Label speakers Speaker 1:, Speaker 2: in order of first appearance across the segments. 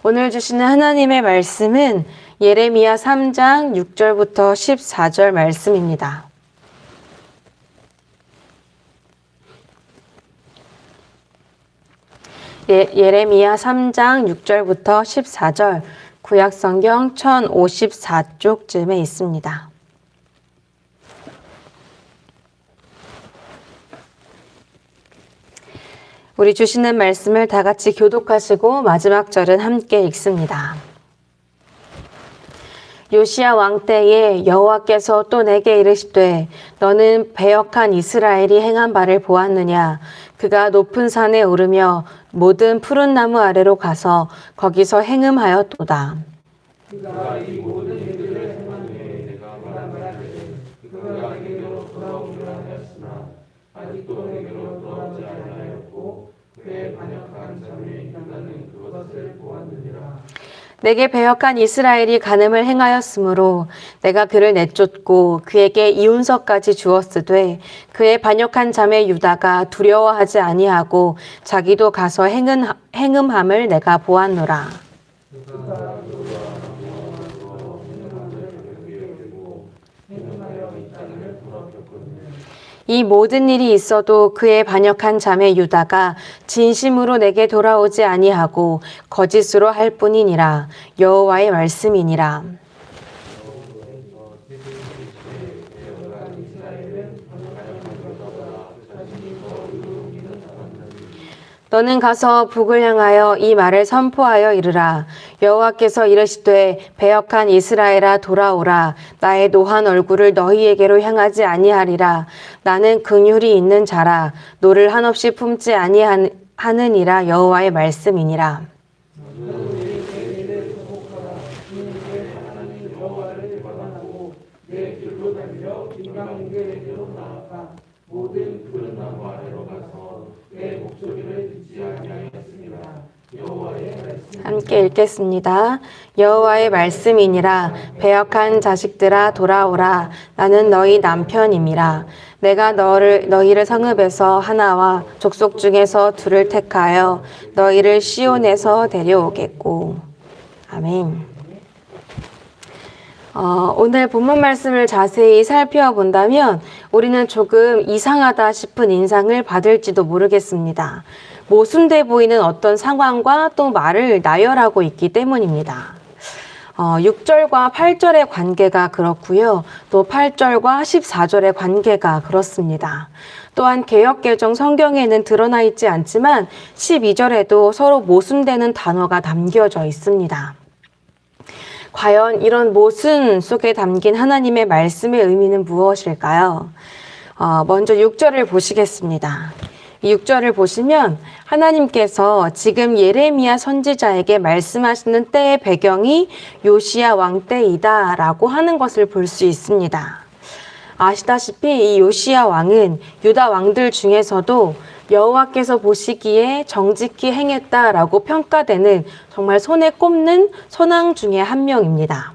Speaker 1: 오늘 주시는 하나님의 말씀은 예레미야 3장 6절부터 14절 말씀입니다. 예레미야 3장 6절부터 14절, 구약성경 1054쪽쯤에 있습니다. 우리 주시는 말씀을 다 같이 교독하시고 마지막 절은 함께 읽습니다. 요시야 왕 때에 여호와께서 또 내게 이르시되 너는 배역한 이스라엘이 행한 바를 보았느냐. 그가 높은 산에 오르며 모든 푸른 나무 아래로 가서 거기서 행음하였도다.
Speaker 2: 그가 이 모든 일들을 행한 후에 내가 말하기를 그가 내게로 돌아오기를 하였으나 아직도 내게로 돌아오지 아니하였고 그의 반역한 자의 나는 그것을 보았느니라.
Speaker 1: 내게 배역한 이스라엘이 간음을 행하였으므로 내가 그를 내쫓고 그에게 이운서까지 주었으되 그의 반역한 자매 유다가 두려워하지 아니하고 자기도 가서 행음함을 내가 보았노라. 이 모든 일이 있어도 그의 반역한 자매 유다가 진심으로 내게 돌아오지 아니하고 거짓으로 할 뿐이니라. 여호와의 말씀이니라. 너는 가서 북을 향하여 이 말을 선포하여 이르라. 여호와께서 이르시되 배역한 이스라엘아 돌아오라. 나의 노한 얼굴을 너희에게로 향하지 아니하리라. 나는 긍휼이 있는 자라. 노를 한없이 품지 아니하느니라. 여호와의 말씀이니라.
Speaker 2: 모든 푸른 나무 아래로 가서 내 목소리를 듣지 아니하였습니다. 여호와의 말씀.
Speaker 1: 함께 읽겠습니다. 여호와의 말씀이니라. 배역한 자식들아 돌아오라. 나는 너희 남편임이라. 내가 너희를 성읍에서 하나와 족속 중에서 둘을 택하여 너희를 시온에서 데려오겠고. 아멘. 오늘 본문 말씀을 자세히 살펴본다면 우리는 조금 이상하다 싶은 인상을 받을지도 모르겠습니다. 모순돼 보이는 어떤 상황과 또 말을 나열하고 있기 때문입니다. 6절과 8절의 관계가 그렇고요. 또 8절과 14절의 관계가 그렇습니다. 또한 개역개정 성경에는 드러나 있지 않지만 12절에도 서로 모순되는 단어가 담겨져 있습니다. 과연 이런 모순 속에 담긴 하나님의 말씀의 의미는 무엇일까요? 먼저 6절을 보시겠습니다. 6절을 보시면 하나님께서 지금 예레미야 선지자에게 말씀하시는 때의 배경이 요시야 왕 때이다 라고 하는 것을 볼 수 있습니다. 아시다시피 이 요시야 왕은 유다 왕들 중에서도 여호와께서 보시기에 정직히 행했다라고 평가되는 정말 손에 꼽는 선왕 중에 한 명입니다.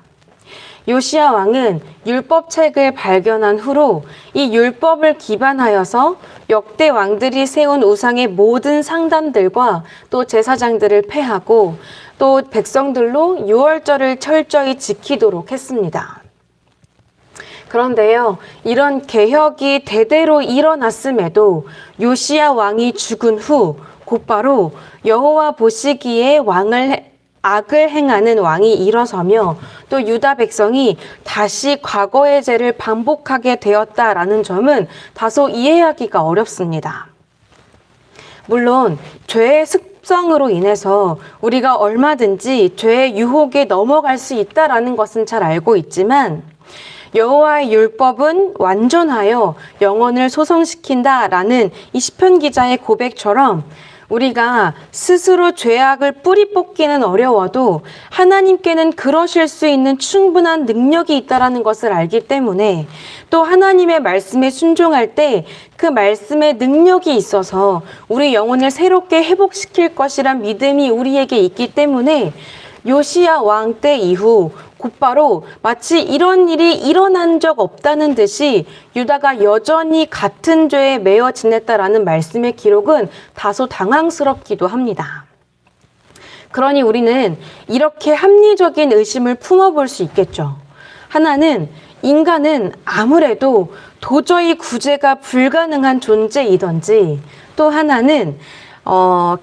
Speaker 1: 요시야 왕은 율법책을 발견한 후로 이 율법을 기반하여서 역대 왕들이 세운 우상의 모든 상단들과 또 제사장들을 폐하고 또 백성들로 유월절을 철저히 지키도록 했습니다. 그런데요, 이런 개혁이 대대로 일어났음에도 요시야 왕이 죽은 후 곧바로 여호와 보시기에 악을 행하는 왕이 일어서며 또 유다 백성이 다시 과거의 죄를 반복하게 되었다라는 점은 다소 이해하기가 어렵습니다. 물론 죄의 습성으로 인해서 우리가 얼마든지 죄의 유혹에 넘어갈 수 있다라는 것은 잘 알고 있지만 여호와의 율법은 완전하여 영혼을 소성시킨다라는 이 시편 기자의 고백처럼 우리가 스스로 죄악을 뿌리 뽑기는 어려워도 하나님께는 그러실 수 있는 충분한 능력이 있다라는 것을 알기 때문에 또 하나님의 말씀에 순종할 때 그 말씀의 능력이 있어서 우리 영혼을 새롭게 회복시킬 것이란 믿음이 우리에게 있기 때문에 요시야 왕 때 이후 곧바로 마치 이런 일이 일어난 적 없다는 듯이 유다가 여전히 같은 죄에 매여 지냈다라는 말씀의 기록은 다소 당황스럽기도 합니다. 그러니 우리는 이렇게 합리적인 의심을 품어볼 수 있겠죠. 하나는 인간은 아무래도 도저히 구제가 불가능한 존재이던지, 또 하나는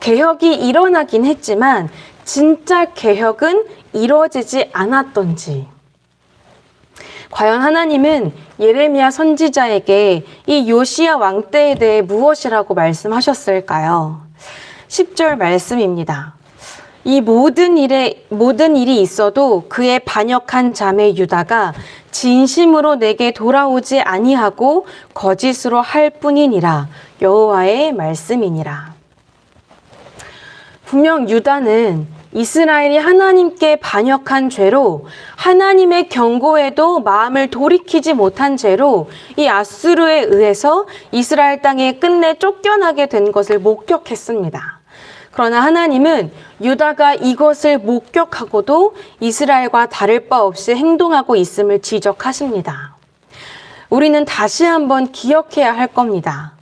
Speaker 1: 개혁이 일어나긴 했지만 진짜 개혁은 이루어지지 않았던지. 과연 하나님은 예레미야 선지자에게 이 요시야 왕 때에 대해 무엇이라고 말씀하셨을까요? 10절 말씀입니다. 이 모든 일이 있어도 그의 반역한 자매 유다가 진심으로 내게 돌아오지 아니하고 거짓으로 할 뿐이니라. 여호와의 말씀이니라. 분명 유다는 이스라엘이 하나님께 반역한 죄로, 하나님의 경고에도 마음을 돌이키지 못한 죄로 이 아수르에 의해서 이스라엘 땅에 끝내 쫓겨나게 된 것을 목격했습니다. 그러나 하나님은 유다가 이것을 목격하고도 이스라엘과 다를 바 없이 행동하고 있음을 지적하십니다. 우리는 다시 한번 기억해야 할 겁니다.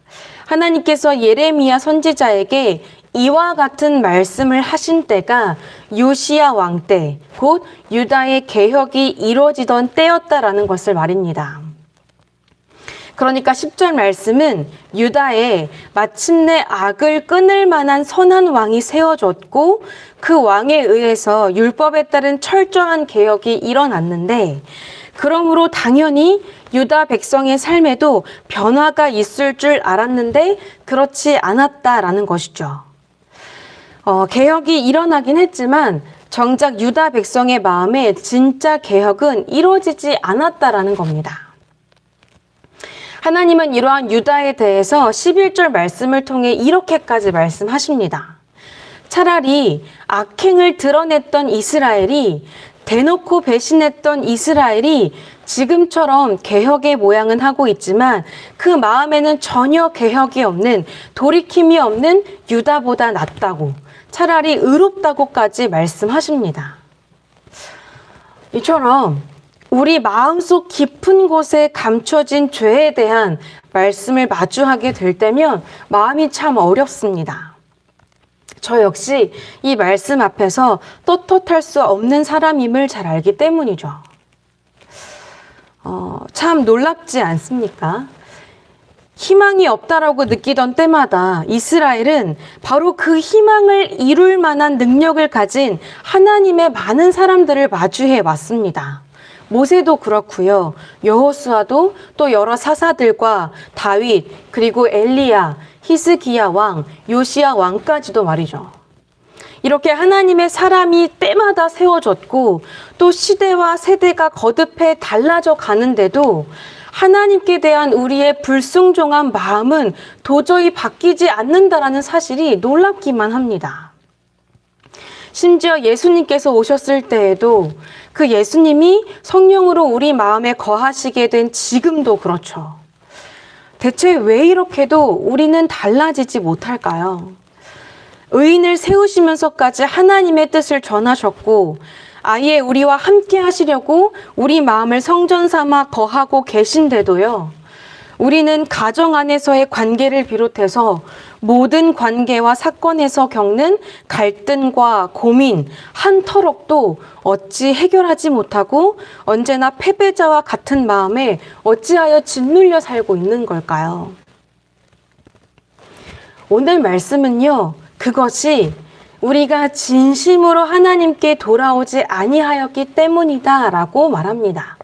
Speaker 1: 하나님께서 예레미야 선지자에게 이와 같은 말씀을 하신 때가 요시야 왕 때, 곧 유다의 개혁이 이루어지던 때였다라는 것을 말입니다. 그러니까 10절 말씀은 유다에 마침내 악을 끊을 만한 선한 왕이 세워졌고 그 왕에 의해서 율법에 따른 철저한 개혁이 일어났는데, 그러므로 당연히 유다 백성의 삶에도 변화가 있을 줄 알았는데 그렇지 않았다라는 것이죠. 개혁이 일어나긴 했지만 정작 유다 백성의 마음에 진짜 개혁은 이루어지지 않았다라는 겁니다. 하나님은 이러한 유다에 대해서 11절 말씀을 통해 이렇게까지 말씀하십니다. 차라리 악행을 드러냈던 이스라엘이, 대놓고 배신했던 이스라엘이 지금처럼 개혁의 모양은 하고 있지만 그 마음에는 전혀 개혁이 없는, 돌이킴이 없는 유다보다 낫다고, 차라리 의롭다고까지 말씀하십니다. 이처럼 우리 마음속 깊은 곳에 감춰진 죄에 대한 말씀을 마주하게 될 때면 마음이 참 어렵습니다. 저 역시 이 말씀 앞에서 떳떳할 수 없는 사람임을 잘 알기 때문이죠. 참 놀랍지 않습니까? 희망이 없다라고 느끼던 때마다 이스라엘은 바로 그 희망을 이룰 만한 능력을 가진 하나님의 많은 사람들을 마주해 왔습니다. 모세도 그렇고요. 여호수아도 또 여러 사사들과 다윗, 그리고 엘리야, 히스기야 왕, 요시야 왕까지도 말이죠. 이렇게 하나님의 사람이 때마다 세워졌고 또 시대와 세대가 거듭해 달라져 가는데도 하나님께 대한 우리의 불순종한 마음은 도저히 바뀌지 않는다라는 사실이 놀랍기만 합니다. 심지어 예수님께서 오셨을 때에도 그 예수님이 성령으로 우리 마음에 거하시게 된 지금도 그렇죠. 대체 왜 이렇게도 우리는 달라지지 못할까요? 의인을 세우시면서까지 하나님의 뜻을 전하셨고 아예 우리와 함께 하시려고 우리 마음을 성전 삼아 거하고 계신데도요, 우리는 가정 안에서의 관계를 비롯해서 모든 관계와 사건에서 겪는 갈등과 고민 한 터럭도 어찌 해결하지 못하고 언제나 패배자와 같은 마음에 어찌하여 짓눌려 살고 있는 걸까요? 오늘 말씀은요, 그것이 우리가 진심으로 하나님께 돌아오지 아니하였기 때문이다 라고 말합니다.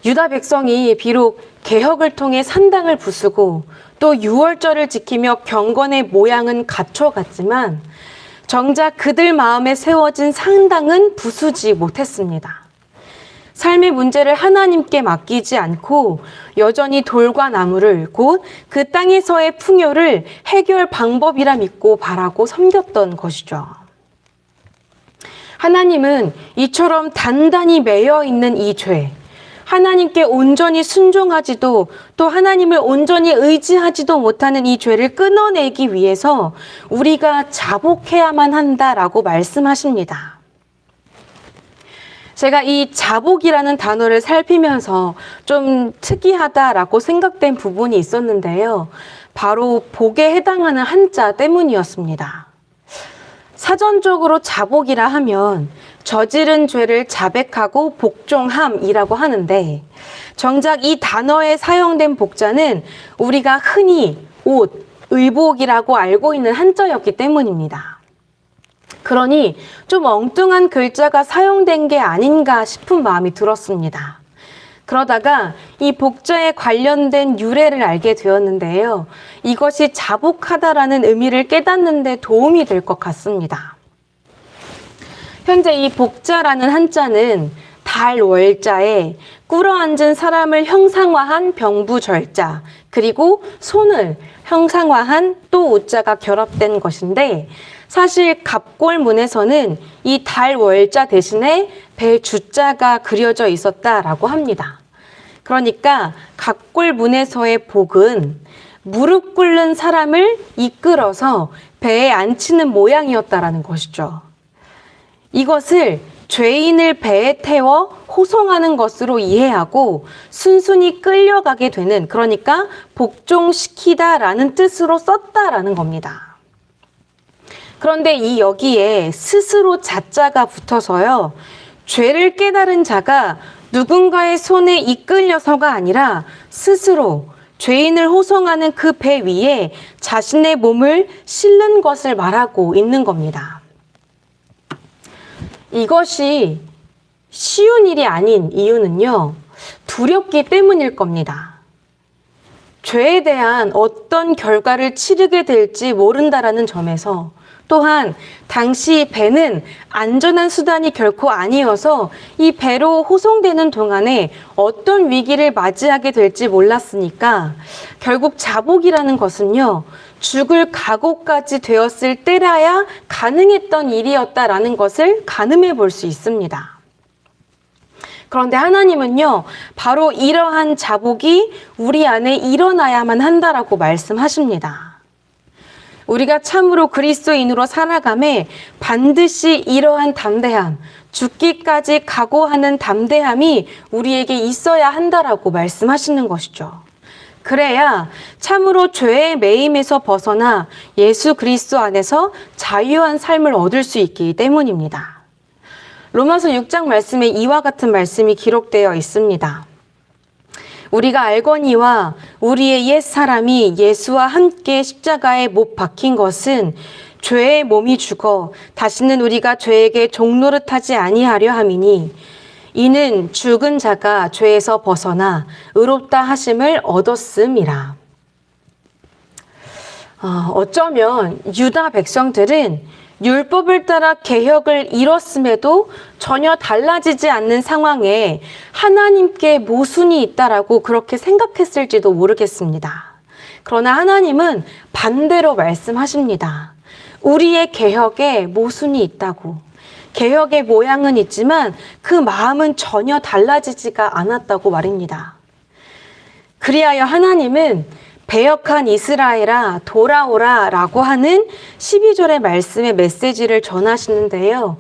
Speaker 1: 유다 백성이 비록 개혁을 통해 산당을 부수고 또 유월절을 지키며 경건의 모양은 갖춰갔지만 정작 그들 마음에 세워진 산당은 부수지 못했습니다. 삶의 문제를 하나님께 맡기지 않고 여전히 돌과 나무를, 곧 그 땅에서의 풍요를 해결 방법이라 믿고 바라고 섬겼던 것이죠. 하나님은 이처럼 단단히 매여 있는 이 죄, 하나님께 온전히 순종하지도 또 하나님을 온전히 의지하지도 못하는 이 죄를 끊어내기 위해서 우리가 자복해야만 한다라고 말씀하십니다. 제가 이 자복이라는 단어를 살피면서 좀 특이하다라고 생각된 부분이 있었는데요. 바로 복에 해당하는 한자 때문이었습니다. 사전적으로 자복이라 하면 저지른 죄를 자백하고 복종함이라고 하는데, 정작 이 단어에 사용된 복자는 우리가 흔히 옷, 의복이라고 알고 있는 한자였기 때문입니다. 그러니 좀 엉뚱한 글자가 사용된 게 아닌가 싶은 마음이 들었습니다. 그러다가 이 복자에 관련된 유래를 알게 되었는데요. 이것이 자복하다라는 의미를 깨닫는 데 도움이 될 것 같습니다. 현재 이 복자라는 한자는 달월자에 꿇어앉은 사람을 형상화한 병부절자, 그리고 손을 형상화한 또 우자가 결합된 것인데, 사실 갑골문에서는 이 달월자 대신에 배주자가 그려져 있었다라고 합니다. 그러니까 갑골문에서의 복은 무릎 꿇는 사람을 이끌어서 배에 앉히는 모양이었다라는 것이죠. 이것을 죄인을 배에 태워 호송하는 것으로 이해하고 순순히 끌려가게 되는, 그러니까 복종시키다라는 뜻으로 썼다라는 겁니다. 그런데 이 여기에 스스로 자자가 붙어서요, 죄를 깨달은 자가 누군가의 손에 이끌려서가 아니라 스스로 죄인을 호송하는 그 배 위에 자신의 몸을 실는 것을 말하고 있는 겁니다. 이것이 쉬운 일이 아닌 이유는요, 두렵기 때문일 겁니다. 죄에 대한 어떤 결과를 치르게 될지 모른다라는 점에서, 또한 당시 배는 안전한 수단이 결코 아니어서 이 배로 호송되는 동안에 어떤 위기를 맞이하게 될지 몰랐으니까 결국 자복이라는 것은요, 죽을 각오까지 되었을 때라야 가능했던 일이었다라는 것을 가늠해 볼 수 있습니다. 그런데 하나님은요, 바로 이러한 자복이 우리 안에 일어나야만 한다라고 말씀하십니다. 우리가 참으로 그리스도인으로 살아가매 반드시 이러한 담대함, 죽기까지 각오하는 담대함이 우리에게 있어야 한다라고 말씀하시는 것이죠. 그래야 참으로 죄의 매임에서 벗어나 예수 그리스도 안에서 자유한 삶을 얻을 수 있기 때문입니다. 로마서 6장 말씀에 이와 같은 말씀이 기록되어 있습니다. 우리가 알거니와 우리의 옛사람이 예수와 함께 십자가에 못 박힌 것은 죄의 몸이 죽어 다시는 우리가 죄에게 종노릇하지 아니하려 함이니, 이는 죽은 자가 죄에서 벗어나 의롭다 하심을 얻었음이라. 어쩌면 유다 백성들은 율법을 따라 개혁을 이뤘음에도 전혀 달라지지 않는 상황에 하나님께 모순이 있다라고 그렇게 생각했을지도 모르겠습니다. 그러나 하나님은 반대로 말씀하십니다. 우리의 개혁에 모순이 있다고. 개혁의 모양은 있지만 그 마음은 전혀 달라지지가 않았다고 말입니다. 그리하여 하나님은 배역한 이스라엘아 돌아오라 라고 하는 12절의 말씀의 메시지를 전하시는데요.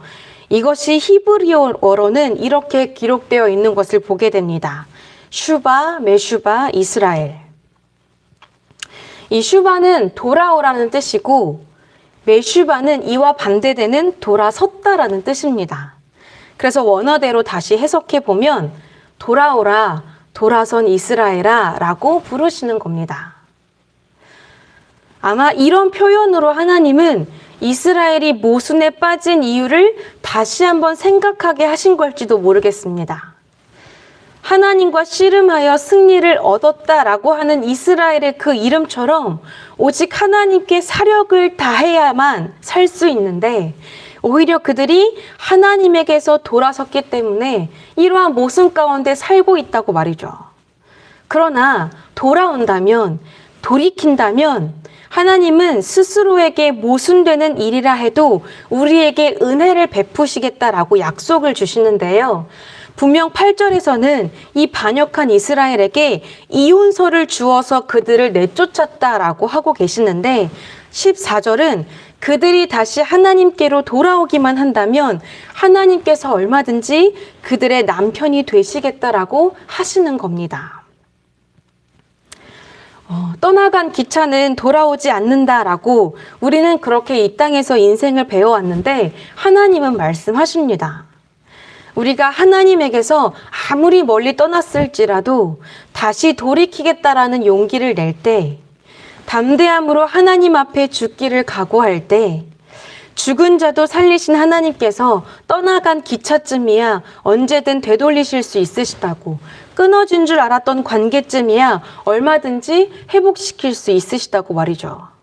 Speaker 1: 이것이 히브리어로는 이렇게 기록되어 있는 것을 보게 됩니다. 슈바, 메슈바, 이스라엘. 이 슈바는 돌아오라는 뜻이고, 메슈바는 이와 반대되는 돌아섰다라는 뜻입니다. 그래서 원어대로 다시 해석해 보면 돌아오라, 돌아선 이스라엘아 라고 부르시는 겁니다. 아마 이런 표현으로 하나님은 이스라엘이 모순에 빠진 이유를 다시 한번 생각하게 하신 걸지도 모르겠습니다. 하나님과 씨름하여 승리를 얻었다라고 하는 이스라엘의 그 이름처럼 오직 하나님께 사력을 다해야만 살 수 있는데, 오히려 그들이 하나님에게서 돌아섰기 때문에 이러한 모순 가운데 살고 있다고 말이죠. 그러나 돌아온다면, 돌이킨다면 하나님은 스스로에게 모순되는 일이라 해도 우리에게 은혜를 베푸시겠다라고 약속을 주시는데요. 분명 8절에서는 이 반역한 이스라엘에게 이혼서를 주어서 그들을 내쫓았다라고 하고 계시는데, 14절은 그들이 다시 하나님께로 돌아오기만 한다면 하나님께서 얼마든지 그들의 남편이 되시겠다라고 하시는 겁니다. 떠나간 기차는 돌아오지 않는다라고 우리는 그렇게 이 땅에서 인생을 배워왔는데 하나님은 말씀하십니다. 우리가 하나님에게서 아무리 멀리 떠났을지라도 다시 돌이키겠다라는 용기를 낼 때, 담대함으로 하나님 앞에 죽기를 각오할 때, 죽은 자도 살리신 하나님께서 떠나간 기차쯤이야 언제든 되돌리실 수 있으시다고, 끊어진 줄 알았던 관계쯤이야 얼마든지 회복시킬 수 있으시다고 말이죠.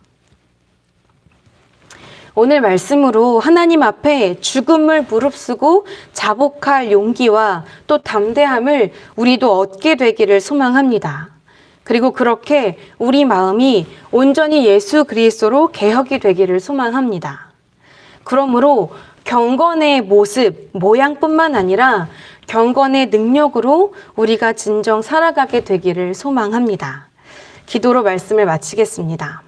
Speaker 1: 오늘 말씀으로 하나님 앞에 죽음을 무릅쓰고 자복할 용기와 또 담대함을 우리도 얻게 되기를 소망합니다. 그리고 그렇게 우리 마음이 온전히 예수 그리스도로 개혁이 되기를 소망합니다. 그러므로 경건의 모습, 모양뿐만 아니라 경건의 능력으로 우리가 진정 살아가게 되기를 소망합니다. 기도로 말씀을 마치겠습니다.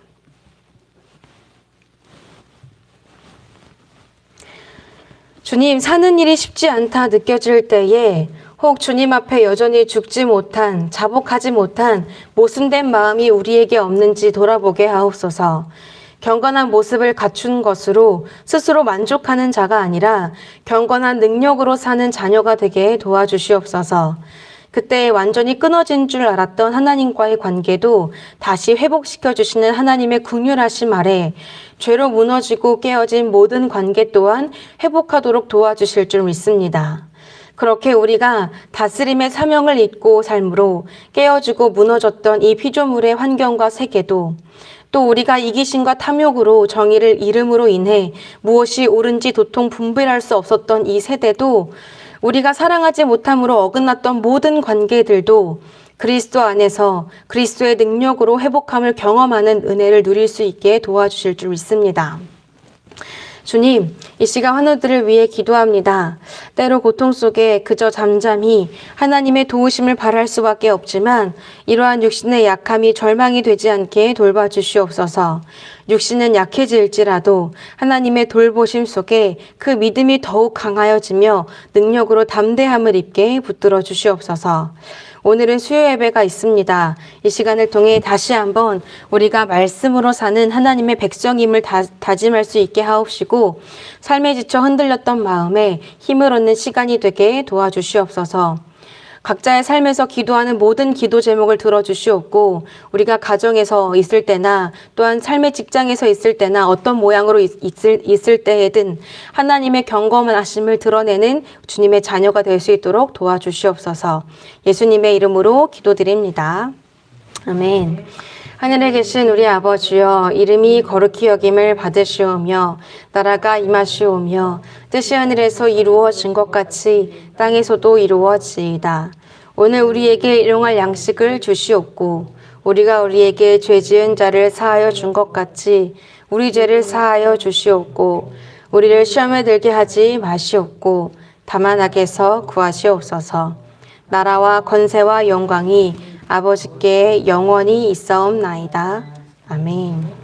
Speaker 1: 주님, 사는 일이 쉽지 않다 느껴질 때에 혹 주님 앞에 여전히 죽지 못한, 자복하지 못한 모순된 마음이 우리에게 없는지 돌아보게 하옵소서. 경건한 모습을 갖춘 것으로 스스로 만족하는 자가 아니라 경건한 능력으로 사는 자녀가 되게 도와주시옵소서. 그때 완전히 끊어진 줄 알았던 하나님과의 관계도 다시 회복시켜 주시는 하나님의 긍휼하심 아래 죄로 무너지고 깨어진 모든 관계 또한 회복하도록 도와주실 줄 믿습니다. 그렇게 우리가 다스림의 사명을 잊고 삶으로 깨어지고 무너졌던 이 피조물의 환경과 세계도, 또 우리가 이기심과 탐욕으로 정의를 잃음으로 인해 무엇이 옳은지 도통 분별할 수 없었던 이 세대도, 우리가 사랑하지 못함으로 어긋났던 모든 관계들도 그리스도 안에서 그리스도의 능력으로 회복함을 경험하는 은혜를 누릴 수 있게 도와주실 줄 믿습니다. 주님, 이 시간 환우들을 위해 기도합니다. 때로 고통 속에 그저 잠잠히 하나님의 도우심을 바랄 수밖에 없지만 이러한 육신의 약함이 절망이 되지 않게 돌봐주시옵소서. 육신은 약해질지라도 하나님의 돌보심 속에 그 믿음이 더욱 강하여지며 능력으로 담대함을 입게 붙들어 주시옵소서. 오늘은 수요 예배가 있습니다. 이 시간을 통해 다시 한번 우리가 말씀으로 사는 하나님의 백성임을 다짐할 수 있게 하옵시고, 삶에 지쳐 흔들렸던 마음에 힘을 얻는 시간이 되게 도와주시옵소서. 각자의 삶에서 기도하는 모든 기도 제목을 들어주시옵고, 우리가 가정에서 있을 때나 또한 삶의 직장에서 있을 때나 어떤 모양으로 있을 때에든 하나님의 경건하심을 드러내는 주님의 자녀가 될 수 있도록 도와주시옵소서. 예수님의 이름으로 기도드립니다. 아멘. 하늘에 계신 우리 아버지여, 이름이 거룩히 여김을 받으시오며 나라가 임하시오며 뜻이 하늘에서 이루어진 것 같이 땅에서도 이루어지이다. 오늘 우리에게 일용할 양식을 주시옵고 우리가 우리에게 죄 지은 자를 사하여 준 것 같이 우리 죄를 사하여 주시옵고 우리를 시험에 들게 하지 마시옵고 다만 악에서 구하시옵소서. 나라와 권세와 영광이 아버지께 영원히 있사옵나이다. 아멘.